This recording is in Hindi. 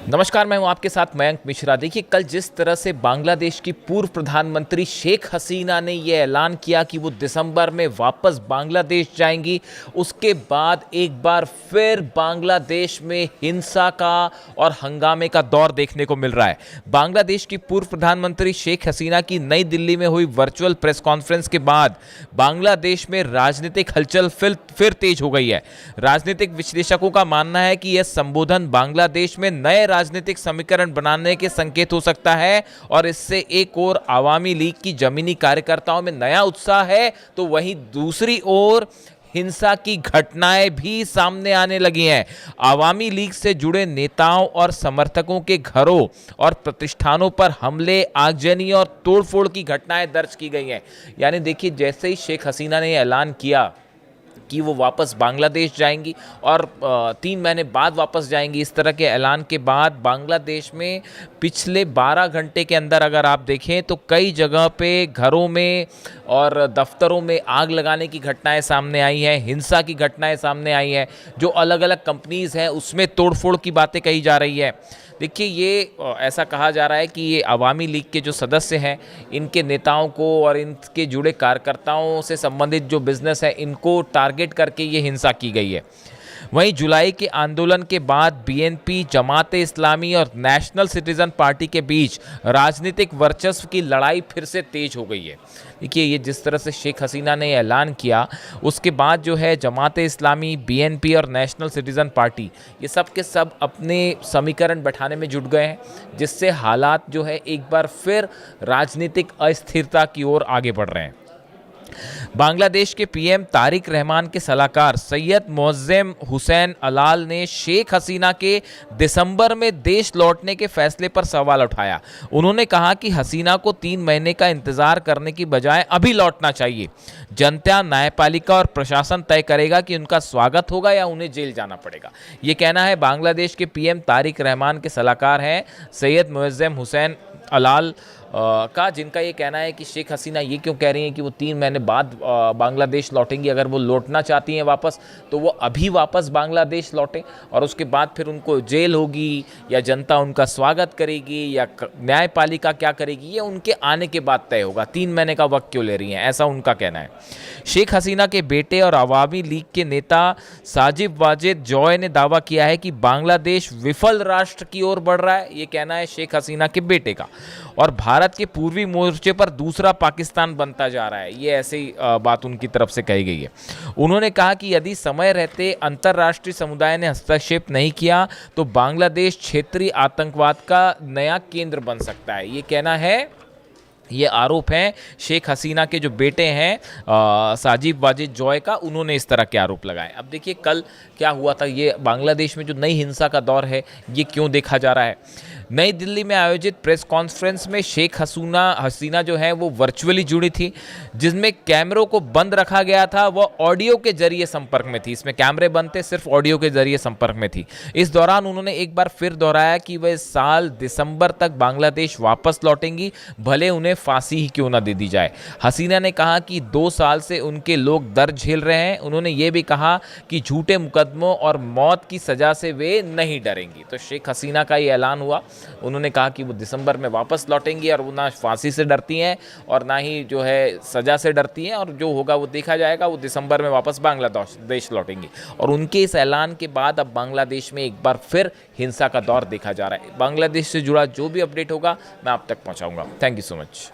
नमस्कार, मैं हूं आपके साथ मयंक मिश्रा। देखिए, कल जिस तरह से बांग्लादेश की पूर्व प्रधानमंत्री शेख हसीना ने ये ऐलान किया कि वो दिसंबर में वापस बांग्लादेश जाएंगी, उसके बाद एक बार फिर बांग्लादेश में हिंसा का और हंगामे का दौर देखने को मिल रहा है। बांग्लादेश की पूर्व प्रधानमंत्री शेख हसीना की नई दिल्ली में हुई वर्चुअल प्रेस कॉन्फ्रेंस के बाद बांग्लादेश में राजनीतिक हलचल फिर तेज हो गई है। राजनीतिक विश्लेषकों का मानना है कि यह संबोधन बांग्लादेश में नए राजनीतिक समीकरण बनाने के संकेत हो सकता है और इससे एक ओर आवामी लीग की जमीनी कार्यकर्ताओं में नया उत्साह है, तो वहीं दूसरी ओर हिंसा की घटनाएं भी सामने आने लगी हैं। आवामी लीग से जुड़े नेताओं और समर्थकों के घरों और प्रतिष्ठानों पर हमले, आगजनी और तोड़फोड़ की घटनाएं दर्ज की गई हैं। यानी देखिए, जैसे ही शेख हसीना ने ऐलान किया कि वो वापस बांग्लादेश जाएंगी और 3 महीने बाद वापस जाएंगी, इस तरह के ऐलान के बाद बांग्लादेश में पिछले 12 घंटे के अंदर अगर आप देखें तो कई जगह पे घरों में और दफ्तरों में आग लगाने की घटनाएं सामने आई हैं, हिंसा की घटनाएं सामने आई हैं। जो अलग अलग कंपनीज हैं उसमें तोड़फोड़ की बातें कही जा रही है। देखिए, ये ऐसा कहा जा रहा है कि ये अवामी लीग के जो सदस्य हैं, इनके नेताओं को और इनके जुड़े कार्यकर्ताओं से संबंधित जो बिजनेस है, इनको टारगेट करके ये हिंसा की गई है। वहीं जुलाई के आंदोलन के बाद बीएनपी, जमात इस्लामी और नेशनल सिटीजन पार्टी के बीच राजनीतिक वर्चस्व की लड़ाई फिर से तेज हो गई है। देखिए, ये जिस तरह से शेख हसीना ने ऐलान किया, उसके बाद जो है जमात इस्लामी, बीएनपी और नेशनल सिटीजन पार्टी, ये सब के सब अपने समीकरण बैठाने में जुट गए हैं, जिससे हालात जो है एक बार फिर राजनीतिक अस्थिरता की ओर आगे बढ़ रहे हैं। बांग्लादेश के पीएम तारिक रहमान के सलाहकार सैयद मोअज्जेम हुसैन अलाल ने शेख हसीना के दिसंबर में देश लौटने के फैसले पर सवाल उठाया। उन्होंने कहा कि हसीना को 3 महीने का इंतजार करने की बजाय अभी लौटना चाहिए। जनता, न्यायपालिका और प्रशासन तय करेगा कि उनका स्वागत होगा या उन्हें जेल जाना पड़ेगा। ये कहना है बांग्लादेश के पीएम तारिक रहमान के सलाहकार हैं सैयद मोअज्जेम हुसैन अलाल का, जिनका ये कहना है कि शेख हसीना ये क्यों कह रही हैं कि वो 3 महीने बाद बांग्लादेश लौटेंगी। अगर वो लौटना चाहती हैं वापस, तो वो अभी वापस बांग्लादेश लौटें और उसके बाद फिर उनको जेल होगी या जनता उनका स्वागत करेगी या न्यायपालिका क्या करेगी, ये उनके आने के बाद तय होगा। 3 महीने का वक्त क्यों ले रही हैं, ऐसा उनका कहना है। शेख हसीना के बेटे और अवामी लीग के नेता साजिब वाजिद जॉय ने दावा किया है कि बांग्लादेश विफल राष्ट्र की ओर बढ़ रहा है। ये कहना है शेख हसीना के बेटे का, और भारत के पूर्वी मोर्चे पर दूसरा पाकिस्तान बनता जा रहा है। ये ऐसी बात उनकी तरफ से कही गई है। उन्होंने कहा कि यदि समय रहते अंतर्राष्ट्रीय समुदाय ने हस्तक्षेप नहीं किया तो बांग्लादेश क्षेत्रीय आतंकवाद का नया केंद्र बन सकता है। ये कहना है, ये आरोप हैं शेख हसीना के जो बेटे हैं साजिब वाजिद जॉय का, उन्होंने इस तरह के आरोप लगाए। अब देखिए, कल क्या हुआ था, ये बांग्लादेश में जो नई हिंसा का दौर है, ये क्यों देखा जा रहा है। नई दिल्ली में आयोजित प्रेस कॉन्फ्रेंस में शेख हसीना जो है वो वर्चुअली जुड़ी थी, जिसमें कैमरों को बंद रखा गया था। वो ऑडियो के जरिए संपर्क में थी, इसमें कैमरे बंद थे, सिर्फ ऑडियो के जरिए संपर्क में थी। इस दौरान उन्होंने एक बार फिर दोहराया कि वह साल दिसंबर तक बांग्लादेश वापस लौटेंगी, भले उन्हें फांसी ही क्यों ना दे दी जाए। हसीना ने कहा कि 2 साल से उनके लोग दर्द झेल रहे हैं। उन्होंने ये भी कहा कि झूठे मुकदमों और मौत की सजा से वे नहीं डरेंगी। तो शेख हसीना का ये ऐलान हुआ। उन्होंने कहा कि वो दिसंबर में वापस लौटेंगी और वो ना फांसी से डरती हैं और ना ही जो है सजा से डरती हैं, और जो होगा वो देखा जाएगा। वो दिसंबर में वापस बांग्लादेश लौटेंगी। और उनके इस ऐलान के बाद अब बांग्लादेश में एक बार फिर हिंसा का दौर देखा जा रहा है। बांग्लादेश से जुड़ा जो भी अपडेट होगा मैं आप तक पहुंचाऊंगा। Thank you so much.